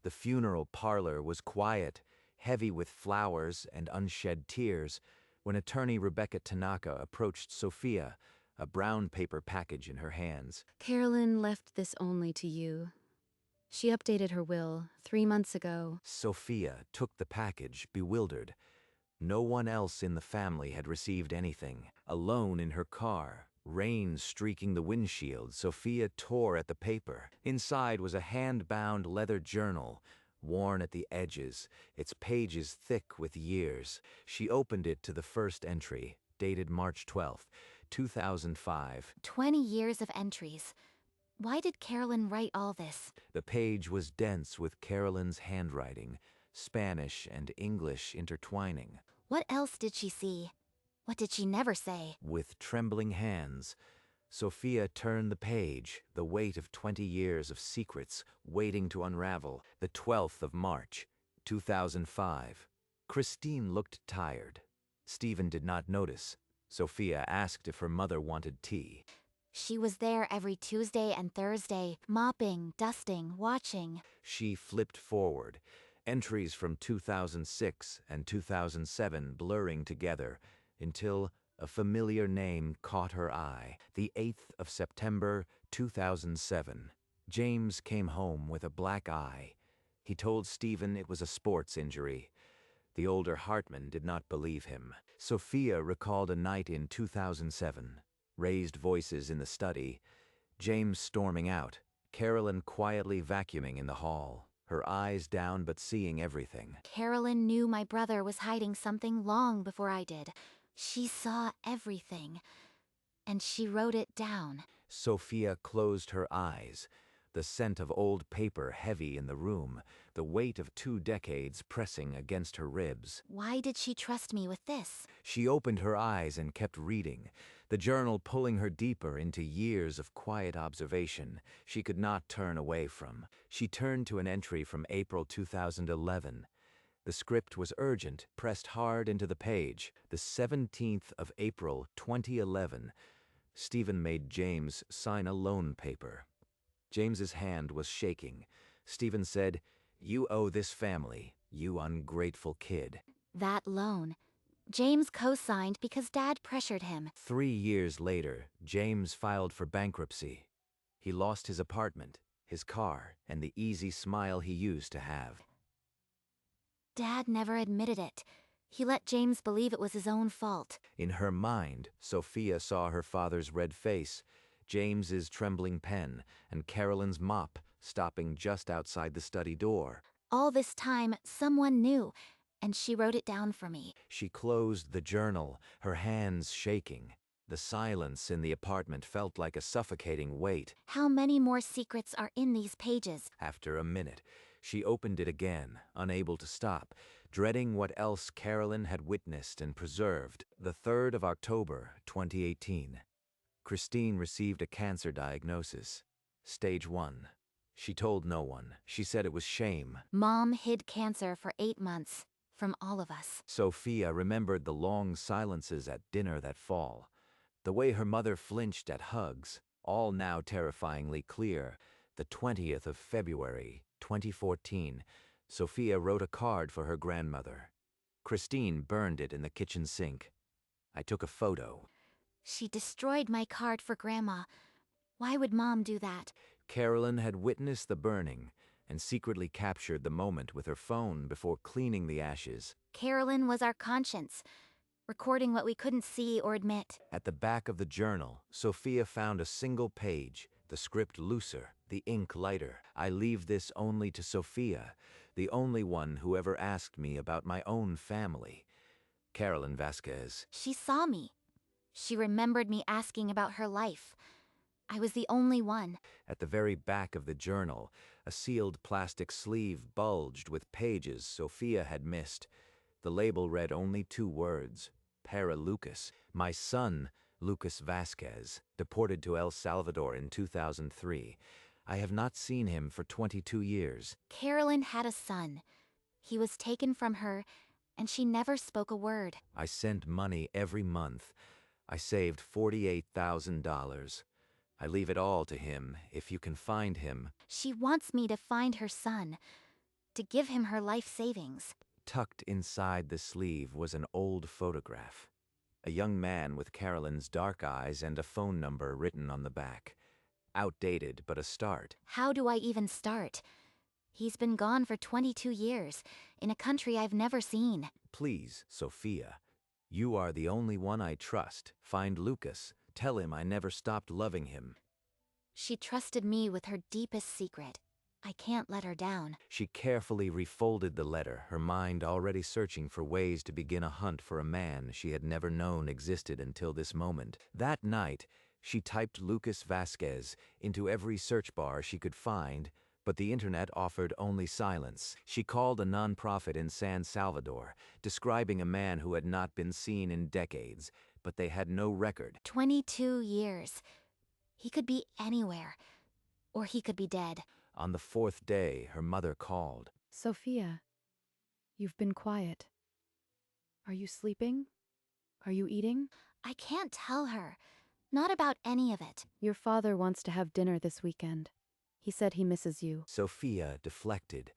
The funeral parlor was quiet, heavy with flowers and unshed tears, when attorney Rebecca Tanaka approached Sophia, a brown paper package in her hands. Carolyn left this only to you. She updated her will 3 months ago. Sophia took the package, bewildered. No one else in the family had received anything. Alone in her car, rain streaking the windshield, Sophia tore at the paper. Inside was a hand-bound leather journal, worn at the edges, its pages thick with years. She opened it to the first entry, dated March 12, 2005. 20 years of entries. Why did Carolyn write all this? The page was dense with Carolyn's handwriting, Spanish and English intertwining. What else did she see? What did she never say? With trembling hands, Sophia turned the page, the weight of 20 years of secrets waiting to unravel. The 12th of March, 2005. Christine looked tired. Stephen did not notice. Sophia asked if her mother wanted tea. She was there every Tuesday and Thursday, mopping, dusting, watching. She flipped forward, entries from 2006 and 2007 blurring together, until a familiar name caught her eye. The 8th of September, 2007. James came home with a black eye. He told Stephen it was a sports injury. The older Hartman did not believe him. Sophia recalled a night in 2007. Raised voices in the study. James storming out. Carolyn quietly vacuuming in the hall, her eyes down but seeing everything. Carolyn knew my brother was hiding something long before I did. She saw everything. And she wrote it down. Sophia closed her eyes, the scent of old paper heavy in the room, the weight of 2 decades pressing against her ribs. Why did she trust me with this? She opened her eyes and kept reading, the journal pulling her deeper into years of quiet observation she could not turn away from. She turned to an entry from April 2011. The script was urgent, pressed hard into the page. The 17th of April, 2011. Stephen made James sign a loan paper. James's hand was shaking. Stephen said, "You owe this family, you ungrateful kid." That loan. James co-signed because Dad pressured him. 3 years later, James filed for bankruptcy. He lost his apartment, his car, and the easy smile he used to have. Dad never admitted it. He let James believe it was his own fault. In her mind, Sophia saw her father's red face, James's trembling pen, and Carolyn's mop stopping just outside the study door. All this time, someone knew, and she wrote it down for me. She closed the journal, her hands shaking. The silence in the apartment felt like a suffocating weight. How many more secrets are in these pages? After a minute, she opened it again, unable to stop, dreading what else Carolyn had witnessed and preserved. The 3rd of October, 2018. Christine received a cancer diagnosis. Stage 1. She told no one. She said it was shame. Mom hid cancer for 8 months, from all of us. Sophia remembered the long silences at dinner that fall. The way her mother flinched at hugs, all now terrifyingly clear. The 20th of February, 2014, Sophia wrote a card for her grandmother. Christine burned it in the kitchen sink. I took a photo. She destroyed my card for Grandma. Why would Mom do that? Carolyn had witnessed the burning and secretly captured the moment with her phone before cleaning the ashes. Carolyn was our conscience, recording what we couldn't see or admit. At the back of the journal, Sophia found a single page, the script looser, the ink lighter. I leave this only to Sophia, the only one who ever asked me about my own family. Carolyn Vasquez. She saw me. She remembered me asking about her life. I was the only one. At the very back of the journal, a sealed plastic sleeve bulged with pages Sophia had missed. The label read only 2 words, Para Lucas, my son, Lucas Vasquez, deported to El Salvador in 2003. I have not seen him for 22 years. Carolyn had a son. He was taken from her, and she never spoke a word. I sent money every month. I saved $48,000. I leave it all to him, if you can find him. She wants me to find her son. to give him her life savings. Tucked inside the sleeve was an old photograph. A young man with Carolyn's dark eyes and a phone number written on the back. Outdated, but a start. How do I even start? He's been gone for 22 years, in a country I've never seen. Please, Sophia. You are the only one I trust. Find Lucas. Tell him I never stopped loving him. She trusted me with her deepest secret. I can't let her down. She carefully refolded the letter, her mind already searching for ways to begin a hunt for a man she had never known existed until this moment. That night, she typed Lucas Vasquez into every search bar she could find, but the internet offered only silence. She called a nonprofit in San Salvador, describing a man who had not been seen in decades, but they had no record. 22 years. He could be anywhere. Or he could be dead. On the fourth day, her mother called. Sophia, you've been quiet. Are you sleeping? Are you eating? I can't tell her. Not about any of it. Your father wants to have dinner this weekend. He said he misses you. Sophia deflected,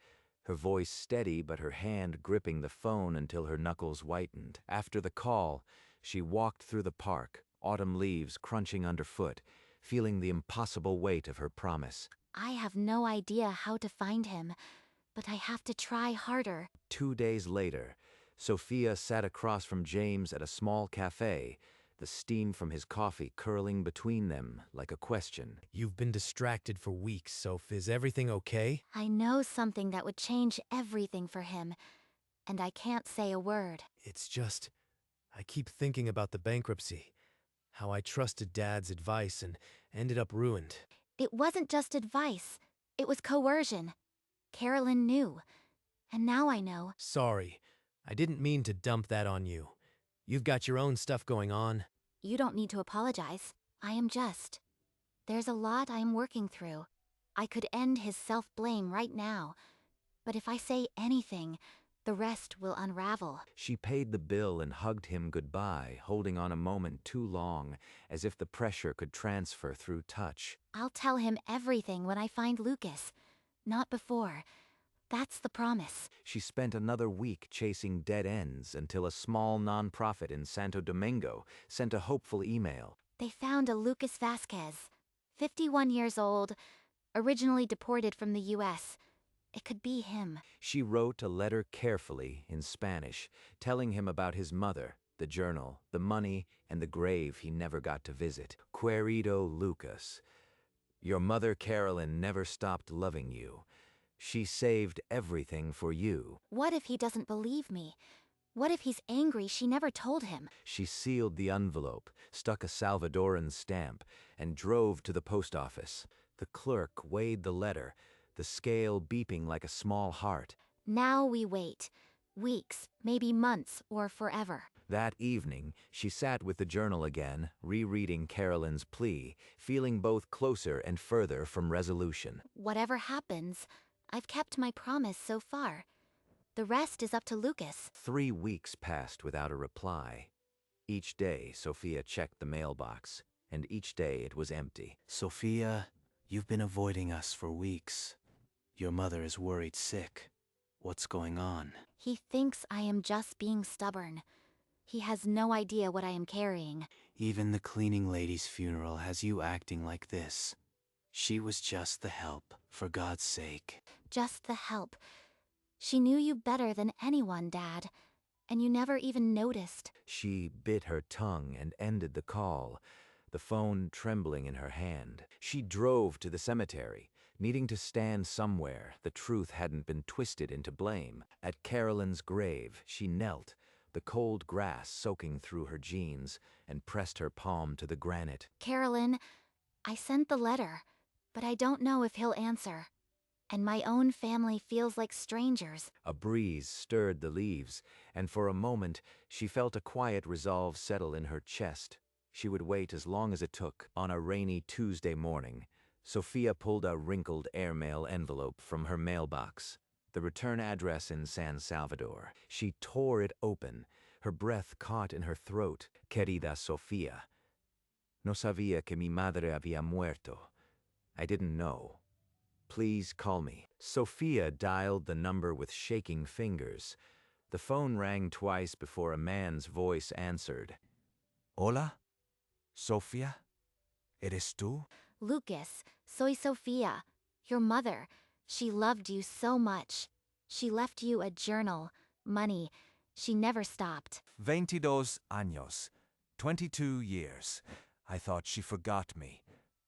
her voice steady but her hand gripping the phone until her knuckles whitened. After the call, she walked through the park, autumn leaves crunching underfoot, feeling the impossible weight of her promise. I have no idea how to find him, but I have to try harder. 2 days later, Sophia sat across from James at a small cafe, the steam from his coffee curling between them like a question. You've been distracted for weeks, Soph. Is everything okay? I know something that would change everything for him, and I can't say a word. It's just, I keep thinking about the bankruptcy. How I trusted Dad's advice and ended up ruined. It wasn't just advice. It was coercion. Carolyn knew. And now I know. Sorry. I didn't mean to dump that on you. You've got your own stuff going on. You don't need to apologize. I am just. There's a lot I am working through. I could end his self-blame right now. But if I say anything, the rest will unravel. She paid the bill and hugged him goodbye, holding on a moment too long, as if the pressure could transfer through touch. I'll tell him everything when I find Lucas. Not before. That's the promise. She spent another week chasing dead ends until a small nonprofit in Santo Domingo sent a hopeful email. They found a Lucas Vasquez, 51 years old, originally deported from the U.S. It could be him. She wrote a letter carefully in Spanish, telling him about his mother, the journal, the money, and the grave he never got to visit. Querido Lucas, your mother Carolyn never stopped loving you. She saved everything for you. What if he doesn't believe me? What if he's angry she never told him? She sealed the envelope, stuck a Salvadoran stamp, and drove to the post office. The clerk weighed the letter, the scale beeping like a small heart. Now we wait. Weeks, maybe months, or forever. That evening, she sat with the journal again, rereading Carolyn's plea, feeling both closer and further from resolution. Whatever happens, I've kept my promise so far. The rest is up to Lucas. 3 weeks passed without a reply. Each day, Sophia checked the mailbox, and each day it was empty. Sophia, you've been avoiding us for weeks. Your mother is worried sick. What's going on? He thinks I am just being stubborn. He has no idea what I am carrying. Even the cleaning lady's funeral has you acting like this. She was just the help, for God's sake. Just the help. She knew you better than anyone, Dad, and you never even noticed. She bit her tongue and ended the call, the phone trembling in her hand. She drove to the cemetery, needing to stand somewhere the truth hadn't been twisted into blame. At Carolyn's grave, she knelt, the cold grass soaking through her jeans, and pressed her palm to the granite. Carolyn, I sent the letter, but I don't know if he'll answer. And my own family feels like strangers. A breeze stirred the leaves, and for a moment she felt a quiet resolve settle in her chest. She would wait as long as it took. On a rainy Tuesday morning, Sophia pulled a wrinkled airmail envelope from her mailbox, the return address in San Salvador. She tore it open, her breath caught in her throat. Querida Sofía, no sabía que mi madre había muerto. I didn't know. Please call me. Sophia dialed the number with shaking fingers. The phone rang twice before a man's voice answered. Hola, Sofia. ¿Eres tú? Lucas, soy Sofia. Your mother. She loved you so much. She left you a journal, money. She never stopped. 22 años. 22 years. I thought she forgot me.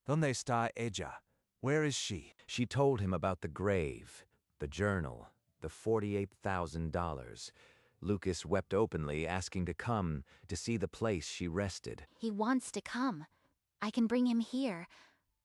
¿Dónde está ella? Where is she? She told him about the grave, the journal, the $48,000. Lucas wept openly, asking to come to see the place she rested. He wants to come. I can bring him here.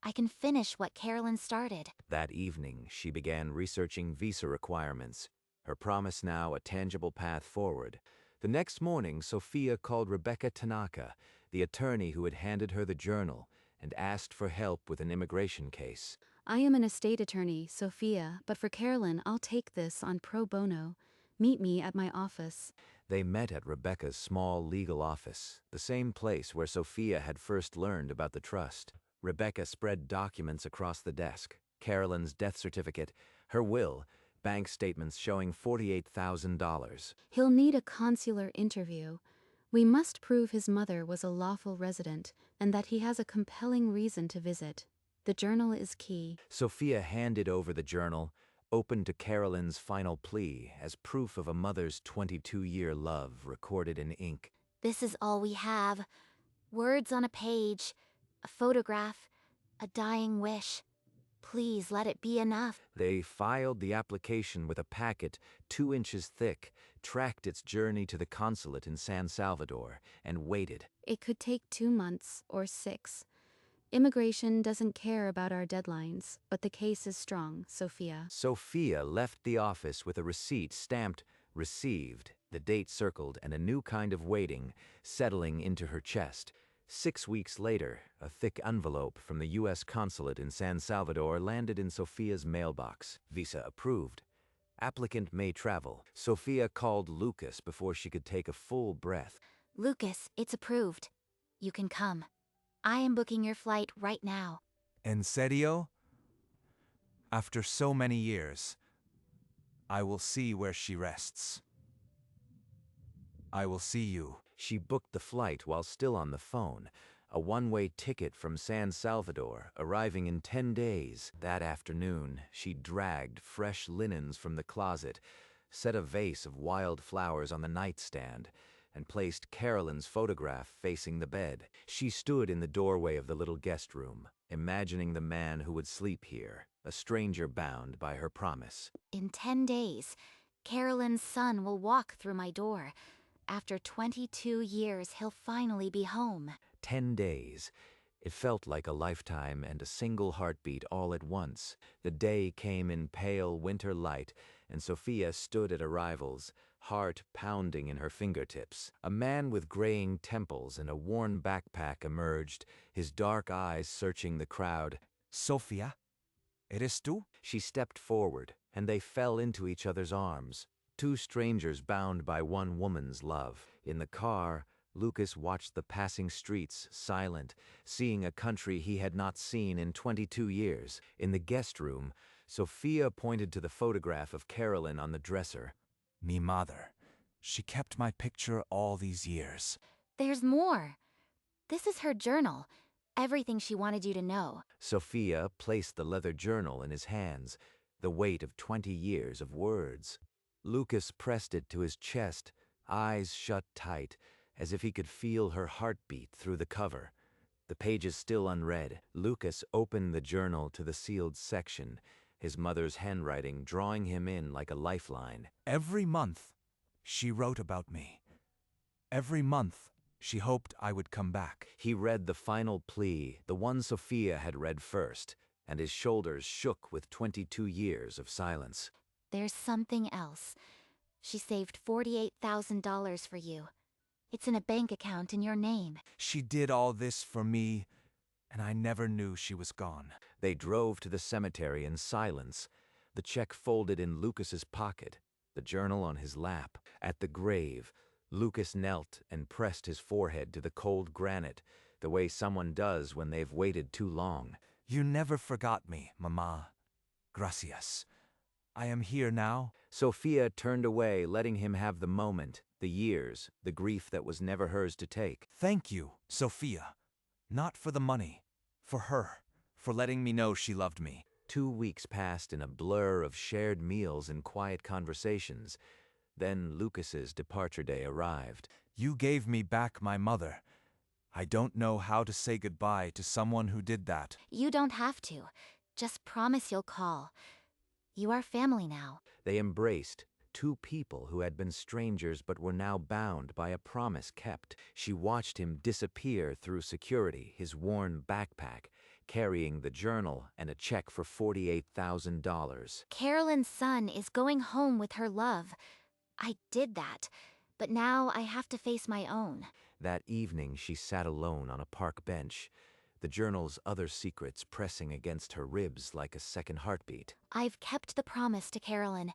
I can finish what Carolyn started. That evening, she began researching visa requirements, her promise now a tangible path forward. The next morning, Sophia called Rebecca Tanaka, the attorney who had handed her the journal, and asked for help with an immigration case. I am an estate attorney, Sophia, but for Carolyn, I'll take this on pro bono. Meet me at my office. They met at Rebecca's small legal office, the same place where Sophia had first learned about the trust. Rebecca spread documents across the desk: Carolyn's death certificate, her will, bank statements showing $48,000. He'll need a consular interview. We must prove his mother was a lawful resident and that he has a compelling reason to visit. The journal is key. Sophia handed over the journal, opened to Carolyn's final plea as proof of a mother's 22-year love recorded in ink. This is all we have. Words on a page, a photograph, a dying wish. Please let it be enough. They filed the application with a packet 2 inches thick, tracked its journey to the consulate in San Salvador, and waited. It could take 2 months or 6. Immigration doesn't care about our deadlines, but the case is strong, Sophia. Sophia left the office with a receipt stamped "Received," the date circled, and a new kind of waiting settling into her chest. 6 weeks later, a thick envelope from the U.S. consulate in San Salvador landed in Sophia's mailbox. Visa approved. Applicant may travel. Sophia called Lucas before she could take a full breath. Lucas, it's approved. You can come. I am booking your flight right now. En serio? After so many years, I will see where she rests. I will see you. She booked the flight while still on the phone, a one-way ticket from San Salvador, arriving in 10 days. That afternoon, she dragged fresh linens from the closet, set a vase of wild flowers on the nightstand, and placed Carolyn's photograph facing the bed. She stood in the doorway of the little guest room, imagining the man who would sleep here, a stranger bound by her promise. In 10 days, Carolyn's son will walk through my door. After 22 years, he'll finally be home. 10 days. It felt like a lifetime and a single heartbeat all at once. The day came in pale winter light, and Sophia stood at arrivals, heart pounding in her fingertips. A man with graying temples and a worn backpack emerged, his dark eyes searching the crowd. Sofia, ¿eres tú? She stepped forward, and they fell into each other's arms. 2 strangers bound by one woman's love. In the car, Lucas watched the passing streets, silent, seeing a country he had not seen in 22 years. In the guest room, Sophia pointed to the photograph of Carolyn on the dresser. Mi mother. She kept my picture all these years. There's more. This is her journal. Everything she wanted you to know. Sophia placed the leather journal in his hands, the weight of 20 years of words. Lucas pressed it to his chest, eyes shut tight, as if he could feel her heartbeat through the cover. The pages still unread. Lucas opened the journal to the sealed section, his mother's handwriting drawing him in like a lifeline. Every month, she wrote about me. Every month, she hoped I would come back. He read the final plea, the one Sophia had read first, and his shoulders shook with 22 years of silence. There's something else. She saved $48,000 for you. It's in a bank account in your name. She did all this for me, and I never knew she was gone. They drove to the cemetery in silence, the check folded in Lucas's pocket, the journal on his lap. At the grave, Lucas knelt and pressed his forehead to the cold granite, the way someone does when they've waited too long. You never forgot me, Mama. Gracias. I am here now. Sophia turned away, letting him have the moment, the years, the grief that was never hers to take. Thank you, Sophia. Not for the money, for her, for letting me know she loved me. 2 weeks passed in a blur of shared meals and quiet conversations. Then Lucas's departure day arrived. You gave me back my mother. I don't know how to say goodbye to someone who did that. You don't have to. Just promise you'll call. You are family now. They embraced, two people who had been strangers but were now bound by a promise kept. She watched him disappear through security, his worn backpack, carrying the journal and a check for $48,000. Carolyn's son is going home with her love. I did that, but now I have to face my own. That evening she sat alone on a park bench, the journal's other secrets pressing against her ribs like a second heartbeat. I've kept the promise to Carolyn,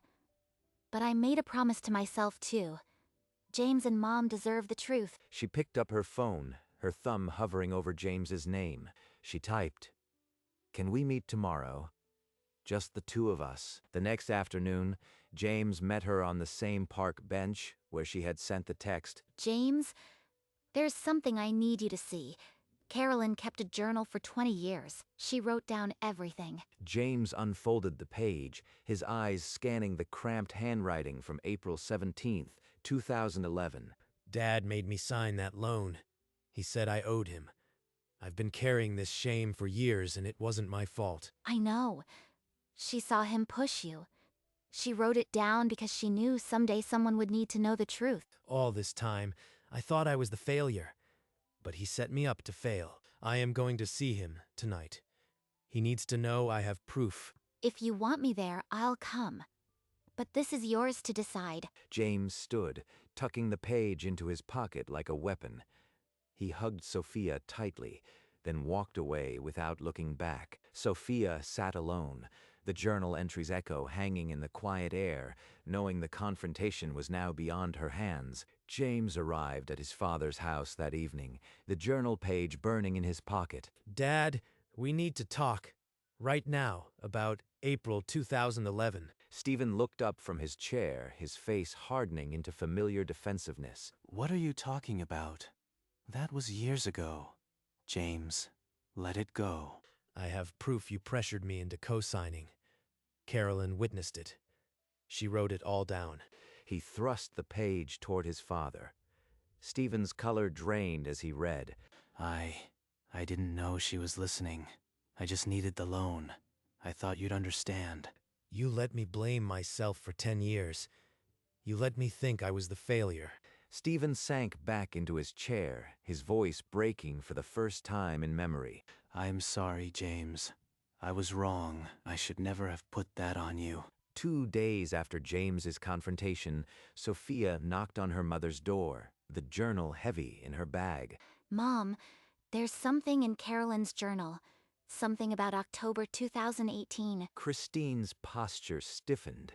but I made a promise to myself too. James and Mom deserve the truth. She picked up her phone, her thumb hovering over James's name. She typed, "Can we meet tomorrow? Just the two of us." The next afternoon, James met her on the same park bench where she had sent the text. James, there's something I need you to see. Carolyn kept a journal for 20 years. She wrote down everything. James unfolded the page, his eyes scanning the cramped handwriting from April 17th, 2011. Dad made me sign that loan. He said I owed him. I've been carrying this shame for years, and it wasn't my fault. I know. She saw him push you. She wrote it down because she knew someday someone would need to know the truth. All this time, I thought I was the failure. But he set me up to fail. I am going to see him tonight. He needs to know I have proof. If you want me there, I'll come. But this is yours to decide. James stood, tucking the page into his pocket like a weapon. He hugged Sophia tightly, then walked away without looking back. Sophia sat alone, the journal entries echo hanging in the quiet air, knowing the confrontation was now beyond her hands. James arrived at his father's house that evening, the journal page burning in his pocket. Dad, we need to talk. Right now, about April 2011. Stephen looked up from his chair, his face hardening into familiar defensiveness. What are you talking about? That was years ago. James, let it go. I have proof you pressured me into co-signing. Carolyn witnessed it. She wrote it all down. He thrust the page toward his father. Stephen's color drained as he read. I didn't know she was listening. I just needed the loan. I thought you'd understand. You let me blame myself for 10 years. You let me think I was the failure. Stephen sank back into his chair, his voice breaking for the first time in memory. I'm sorry, James. I was wrong. I should never have put that on you. 2 days after James's confrontation, Sophia knocked on her mother's door, the journal heavy in her bag. Mom, there's something in Carolyn's journal. Something about October 2018. Christine's posture stiffened,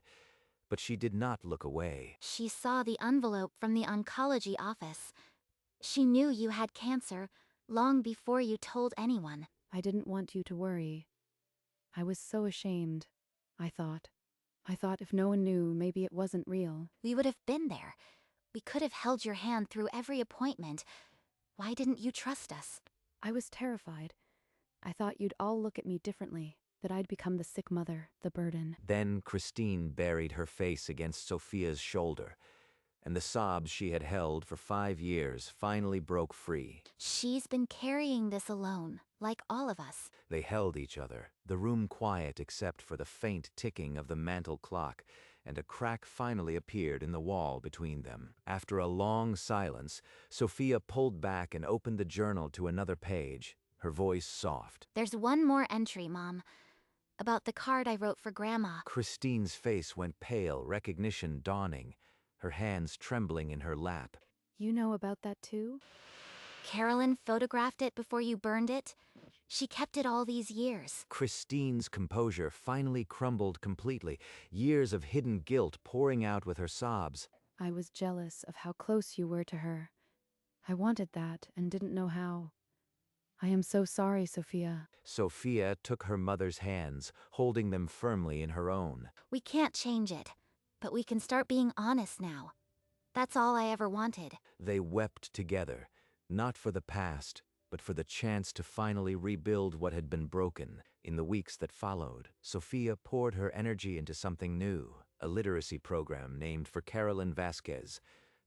but she did not look away. She saw the envelope from the oncology office. She knew you had cancer long before you told anyone. I didn't want you to worry. I was so ashamed, I thought. I thought if no one knew, maybe it wasn't real. We would have been there. We could have held your hand through every appointment. Why didn't you trust us? I was terrified. I thought you'd all look at me differently, that I'd become the sick mother, the burden. Then Christine buried her face against Sophia's shoulder, and the sobs she had held for 5 years finally broke free. She's been carrying this alone, like all of us. They held each other, the room quiet except for the faint ticking of the mantel clock, and a crack finally appeared in the wall between them. After a long silence, Sophia pulled back and opened the journal to another page, her voice soft. There's one more entry, Mom. About the card I wrote for Grandma. Christine's face went pale, recognition dawning, her hands trembling in her lap. You know about that too? Carolyn photographed it before you burned it. She kept it all these years. Christine's composure finally crumbled completely, years of hidden guilt pouring out with her sobs. I was jealous of how close you were to her. I wanted that and didn't know how. I am so sorry, Sophia. Sophia took her mother's hands, holding them firmly in her own. We can't change it, but we can start being honest now. That's all I ever wanted. They wept together, not for the past, but for the chance to finally rebuild what had been broken. In the weeks that followed, Sophia poured her energy into something new, a literacy program named for Carolyn Vasquez,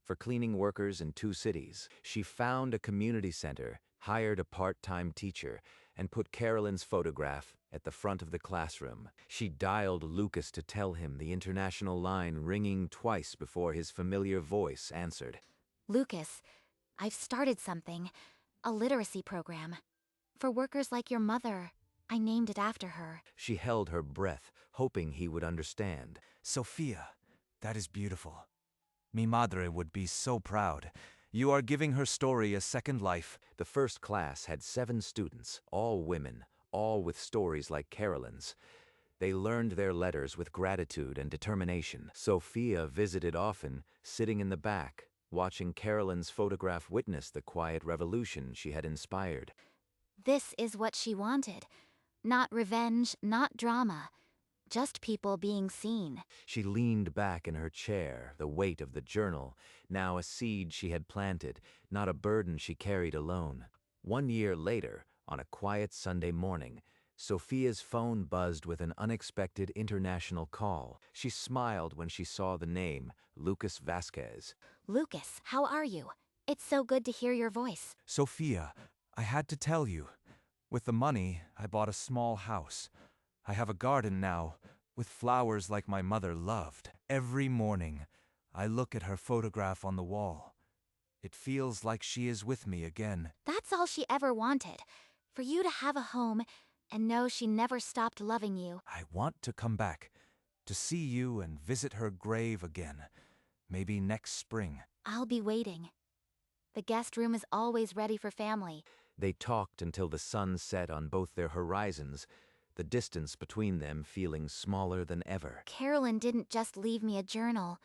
for cleaning workers in 2 cities. She found a community center, hired a part-time teacher, and put Carolyn's photograph at the front of the classroom. She dialed Lucas to tell him, the international line ringing twice before his familiar voice answered. Lucas, I've started something. A literacy program. For workers like your mother. I named it after her. She held her breath, hoping he would understand. Sophia, that is beautiful. Mi madre would be so proud. You are giving her story a second life. The first class had 7 students, all women, all with stories like Carolyn's. They learned their letters with gratitude and determination. Sophia visited often, sitting in the back, watching Carolyn's photograph witness the quiet revolution she had inspired. This is what she wanted. Not revenge, not drama. Just people being seen. She leaned back in her chair, the weight of the journal, now a seed she had planted, not a burden she carried alone. 1 year later, on a quiet Sunday morning, Sophia's phone buzzed with an unexpected international call. She smiled when she saw the name, Lucas Vasquez. Lucas, how are you? It's so good to hear your voice. Sophia, I had to tell you. With the money, I bought a small house. I have a garden now, with flowers like my mother loved. Every morning, I look at her photograph on the wall. It feels like she is with me again. That's all she ever wanted. For you to have a home and know she never stopped loving you. I want to come back, to see you and visit her grave again. Maybe next spring. I'll be waiting. The guest room is always ready for family. They talked until the sun set on both their horizons, the distance between them feeling smaller than ever. Carolyn didn't just leave me a journal.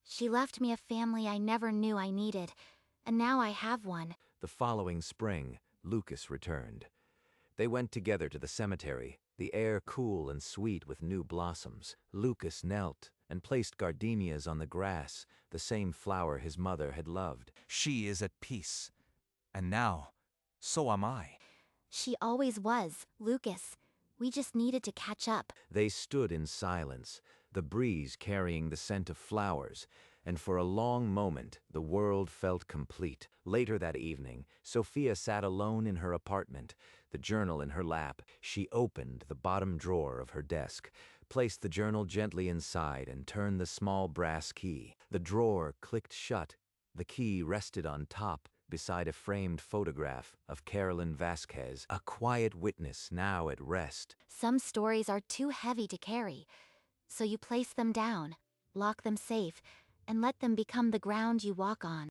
She left me a family I never knew I needed, and now I have one. The following spring, Lucas returned. They went together to the cemetery, the air cool and sweet with new blossoms. Lucas knelt and placed gardenias on the grass, the same flower his mother had loved. She is at peace. And now, so am I. She always was, Lucas. We just needed to catch up. They stood in silence, the breeze carrying the scent of flowers, and for a long moment the world felt complete. Later that evening, Sophia sat alone in her apartment, the journal in her lap. She opened the bottom drawer of her desk, placed the journal gently inside, and turned the small brass key. The drawer clicked shut. The key rested on top, beside a framed photograph of Carolyn Vasquez, a quiet witness now at rest. Some stories are too heavy to carry, so you place them down, lock them safe, and let them become the ground you walk on.